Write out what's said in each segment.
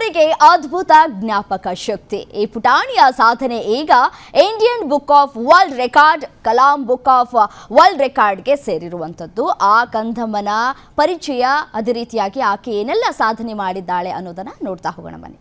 ಇವರಿಗೆ ಅದ್ಭುತ ಜ್ಞಾಪಕ ಶಕ್ತಿ. ಈ ಪುಟಾಣಿಯ ಸಾಧನೆ ಈಗ Indian book of world record, Kalam book of world ರೆಕಾರ್ಡ್ಗೆ ಸೇರಿರುವಂಥದ್ದು. ಆ ಕಂದಮ್ಮನ ಪರಿಚಯ, ಅದೇ ರೀತಿಯಾಗಿ ಆಕೆ ಏನೆಲ್ಲ ಸಾಧನೆ ಮಾಡಿದ್ದಾಳೆ ಅನ್ನೋದನ್ನ ನೋಡ್ತಾ ಹೋಗೋಣ ಬನ್ನಿ.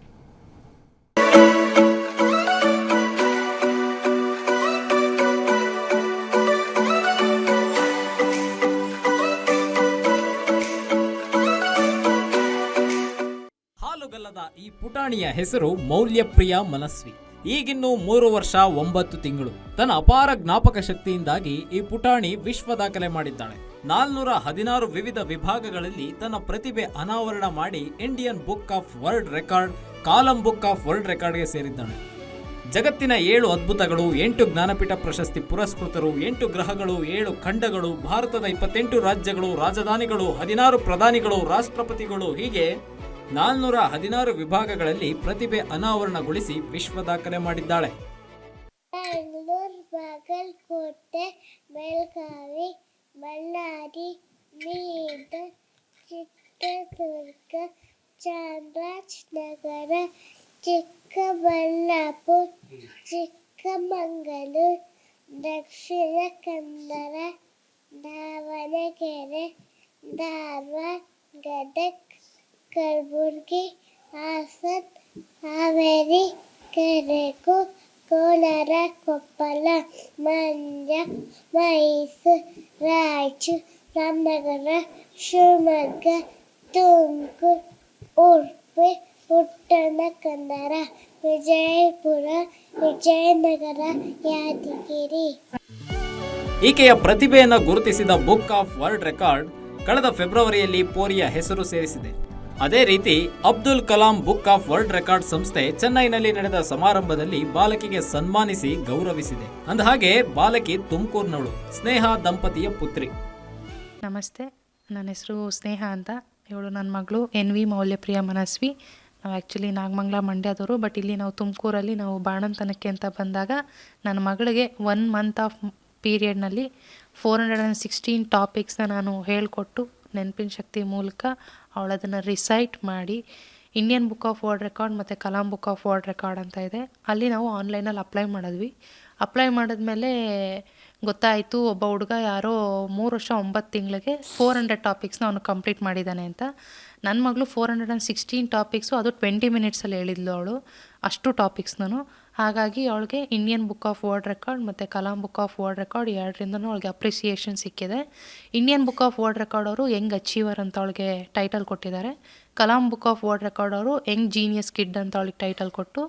ಈ ಪುಟಾಣಿಯ ಹೆಸರು ಮೌಲ್ಯಪ್ರಿಯ ಮನಸ್ವಿ. ಈಗಿನ್ನು 3 ವರ್ಷ 9 ತಿಂಗಳು. ತನ್ನ ಅಪಾರ ಜ್ಞಾಪಕ ಶಕ್ತಿಯಿಂದಾಗಿ ಈ ಪುಟಾಣಿ ವಿಶ್ವ ದಾಖಲೆ ಮಾಡಿದ್ದಾಳೆ. 416 ವಿವಿಧ ವಿಭಾಗಗಳಲ್ಲಿ ತನ್ನ ಪ್ರತಿಭೆ ಅನಾವರಣ ಮಾಡಿ Indian book of world record, Kalam book of world ರೆಕಾರ್ಡ್ಗೆ ಸೇರಿದ್ದಾಳೆ. ಜಗತ್ತಿನ 7 ಅದ್ಭುತಗಳು, 8 ಜ್ಞಾನಪೀಠ ಪ್ರಶಸ್ತಿ ಪುರಸ್ಕೃತರು, 8 ಗ್ರಹಗಳು, 7 ಖಂಡಗಳು, ಭಾರತದ 28 ರಾಜ್ಯಗಳು, ರಾಜಧಾನಿಗಳು, 16 ಪ್ರಧಾನಿಗಳು, ರಾಷ್ಟ್ರಪತಿಗಳು, ಹೀಗೆ 416 ವಿಭಾಗಗಳಲ್ಲಿ ಪ್ರತಿಭೆ ಅನಾವರಣಗೊಳಿಸಿ ವಿಶ್ವ ದಾಖಲೆ ಮಾಡಿದ್ದಾಳೆ. ಬೆಂಗಳೂರು, ಬಾಗಲಕೋಟೆ, ಬೆಳಗಾವಿ, ಬಳ್ಳಾರಿ, ಬೀದರ್, ಚಿತ್ರದುರ್ಗ, ಚಾಮರಾಜನಗರ, ಚಿಕ್ಕಬಳ್ಳಾಪುರ, ಚಿಕ್ಕಮಗಳೂರು, ದಕ್ಷಿಣ ಕನ್ನಡ, ದಾವಣಗೆರೆ, ಧಾರವಾಡ, ಗದಗ, ಕಲಬುರಗಿ, ಹಾಸನ, ಹಾವೇರಿ, ಗದಗ, ಕೋಲಾರ, ಕೊಪ್ಪಳ, ಮಂಡ್ಯ, ಮೈಸೂರು, ರಾಯಚೂರು, ರಾಮನಗರ, ಶಿವಮೊಗ್ಗ, ತುಮಕೂರು, ಉಡುಪಿ, ಉತ್ತರ ಕನ್ನಡ, ವಿಜಯಪುರ, ವಿಜಯನಗರ, ಯಾದಗಿರಿ. ಈಕೆಯ ಪ್ರತಿಭೆಯನ್ನು ಗುರುತಿಸಿದ ಬುಕ್ ಆಫ್ ವರ್ಲ್ಡ್ ರೆಕಾರ್ಡ್ ಕಳೆದ ಫೆಬ್ರವರಿಯಲ್ಲಿ ಪೋರಿಯ ಹೆಸರು ಸೇರಿಸಿದೆ. ಅದೇ ರೀತಿ Abdul Kalam book of world record ಸಂಸ್ಥೆ ಚೆನ್ನೈನಲ್ಲಿ ನಡೆದ ಸಮಾರಂಭದಲ್ಲಿ ಬಾಲಕಿಗೆ ಸನ್ಮಾನಿಸಿ ಗೌರವಿಸಿದೆ. ಅಂದಹಾಗೆ ಬಾಲಕಿ ತುಮಕೂರಿನವಳು, ಸ್ನೇಹ ದಂಪತಿಯ ಪುತ್ರಿ. ನಮಸ್ತೆ, ನನ್ನ ಹೆಸರು ಸ್ನೇಹ ಅಂತ. ಇವಳು ನನ್ನ ಮಗಳು NV ಮೌಲ್ಯಪ್ರಿಯ ಮನಸ್ವಿ. ನಾವು ಆ್ಯಕ್ಚುಲಿ ನಾಗಮಂಗಲ, ಮಂಡ್ಯದವರು, ಬಟ್ ಇಲ್ಲಿ ನಾವು ತುಮಕೂರಲ್ಲಿ ನಾವು ಬಾಣಂತನಕ್ಕೆ ಅಂತ ಬಂದಾಗ ನನ್ನ ಮಗಳಿಗೆ 1 ಮಂತ್ ಆಫ್ ಪೀರಿಯಡ್ನಲ್ಲಿ 416 ಟಾಪಿಕ್ಸ್ನ ನಾನು ಹೇಳಿಕೊಟ್ಟು ನೆನಪಿನ ಶಕ್ತಿ ಮೂಲಕ ಅವಳದನ್ನು ರಿಸೈಟ್ ಮಾಡಿ Indian book of world record ಮತ್ತು Kalam book of world record ಅಂತ ಇದೆ, ಅಲ್ಲಿ ನಾವು ಆನ್ಲೈನಲ್ಲಿ ಅಪ್ಲೈ ಮಾಡಿದ್ವಿ. ಅಪ್ಲೈ ಮಾಡಿದ್ಮೇಲೆ ಗೊತ್ತಾಯಿತು, ಒಬ್ಬ ಹುಡುಗ ಯಾರೋ 3 ವರ್ಷ 9 ತಿಂಗಳಿಗೆ 400 ಟಾಪಿಕ್ಸ್ನ ಅವನು ಕಂಪ್ಲೀಟ್ ಮಾಡಿದ್ದಾನೆ ಅಂತ. ನನ್ನ ಮಗಳು 416 ಟಾಪಿಕ್ಸು, ಅದು 20 ಮಿನಿಟ್ಸಲ್ಲಿ ಹೇಳಿದ್ಲು ಅವಳು, ಅಷ್ಟು ಟಾಪಿಕ್ಸ್ನೂ. ಹಾಗಾಗಿ ಅವಳಿಗೆ Indian book of world record ಮತ್ತು Kalam book of world record ಎರಡರಿಂದನೂ ಅವಳಿಗೆ ಅಪ್ರಿಸಿಯೇಷನ್ ಸಿಕ್ಕಿದೆ. Indian book of world record ಅವರು ಯಂಗ್ ಅಚೀವರ್ ಅಂತ ಅವಳಿಗೆ ಟೈಟಲ್ ಕೊಟ್ಟಿದ್ದಾರೆ. Kalam book of world record ಅವರು ಯಂಗ್ ಜೀನಿಯಸ್ ಕಿಡ್ ಅಂತ ಅವಳಿಗೆ ಟೈಟಲ್ ಕೊಟ್ಟು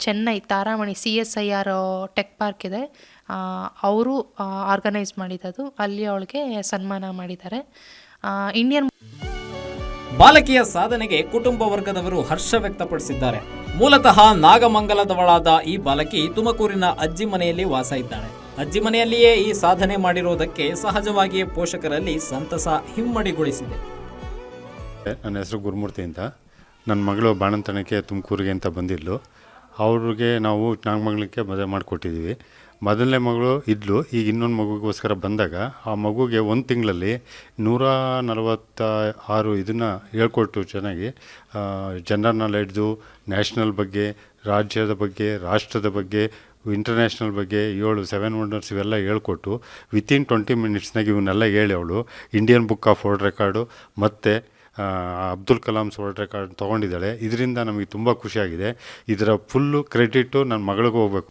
Chennai Taramani CSIR tech park ಇದೆ, ಅವರು ಆರ್ಗನೈಸ್ ಮಾಡಿದ್ದು, ಅಲ್ಲಿ ಅವಳಿಗೆ ಸನ್ಮಾನ ಮಾಡಿದ್ದಾರೆ. ಇಂಡಿಯನ್ ಬಾಲಕಿಯ ಸಾಧನೆಗೆ ಕುಟುಂಬ ವರ್ಗದವರು ಹರ್ಷ ವ್ಯಕ್ತಪಡಿಸಿದ್ದಾರೆ. ಮೂಲತಃ ನಾಗಮಂಗಲದವಳಾದ ಈ ಬಾಲಕಿ ತುಮಕೂರಿನ ಅಜ್ಜಿ ಮನೆಯಲ್ಲಿ ವಾಸ ಇದ್ದಾಳೆ. ಅಜ್ಜಿ ಮನೆಯಲ್ಲಿಯೇ ಈ ಸಾಧನೆ ಮಾಡಿರುವುದಕ್ಕೆ ಸಹಜವಾಗಿಯೇ ಪೋಷಕರಲ್ಲಿ ಸಂತಸ ಹಿಮ್ಮಡಿಗೊಳಿಸಿದೆ. ನನ್ನ ಹೆಸರು ಗುರುಮೂರ್ತಿ ಅಂತ. ನನ್ನ ಮಗಳು ಬಾಣಂತನಕ್ಕೆ ತುಮಕೂರಿಗೆ ಅಂತ ಬಂದಿದ್ಲು. ಅವ್ರಿಗೆ ನಾವು ನಾಗಮಂಗಲಕ್ಕೆ ಮದುವೆ ಮಾಡಿಕೊಟ್ಟಿದ್ದೀವಿ. ಮೊದಲನೇ ಮಗಳು ಇದ್ಲು, ಈಗ ಇನ್ನೊಂದು ಮಗುಗೋಸ್ಕರ ಬಂದಾಗ ಆ ಮಗುಗೆ 1 ತಿಂಗಳಲ್ಲಿ 146 ಇದನ್ನು ಹೇಳ್ಕೊಟ್ಟು ಚೆನ್ನಾಗಿ ಜನರಲ್ ನಾಲೆಡ್ಜು, ನ್ಯಾಷನಲ್ ಬಗ್ಗೆ, ರಾಜ್ಯದ ಬಗ್ಗೆ, ರಾಷ್ಟ್ರದ ಬಗ್ಗೆ, ಇಂಟರ್ನ್ಯಾಷನಲ್ ಬಗ್ಗೆ 7 ವಂಡರ್ಸ್ ಇವೆಲ್ಲ ಹೇಳ್ಕೊಟ್ಟು ವಿತಿನ್ 20 ಮಿನಿಟ್ಸ್ನಾಗ ಇವನ್ನೆಲ್ಲ ಹೇಳಿ ಅವಳು Indian book of world record ಮತ್ತು ಅಬ್ದುಲ್ ಕಲಾಮ್ಸ್ ವರ್ಲ್ಡ್ ರೆಕಾರ್ಡ್ ತೊಗೊಂಡಿದ್ದಾಳೆ. ಇದರಿಂದ ನಮಗೆ ತುಂಬ ಖುಷಿಯಾಗಿದೆ. ಇದರ ಫುಲ್ಲು ಕ್ರೆಡಿಟು ನನ್ನ ಮಗಳಿಗೂ ಹೋಗ್ಬೇಕು.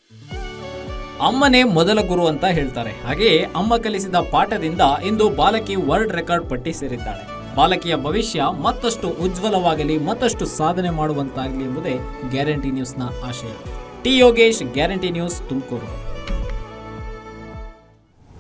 ಅಮ್ಮನೇ ಮೊದಲ ಗುರು ಅಂತ ಹೇಳ್ತಾರೆ. ಹಾಗೆಯೇ ಅಮ್ಮ ಕಲಿಸಿದ ಪಾಠದಿಂದ ಇಂದು ಬಾಲಕಿ ವರ್ಲ್ಡ್ ರೆಕಾರ್ಡ್ ಪಟ್ಟಿ ಸೇರಿದ್ದಾಳೆ. ಬಾಲಕಿಯ ಭವಿಷ್ಯ ಮತ್ತಷ್ಟು ಉಜ್ವಲವಾಗಲಿ, ಮತ್ತಷ್ಟು ಸಾಧನೆ ಮಾಡುವಂತಾಗಲಿ ಎಂಬುದೇ ಗ್ಯಾರಂಟಿ ನ್ಯೂಸ್ನ ಆಶಯ. T Yogesh, guarantee news, Tumakuru.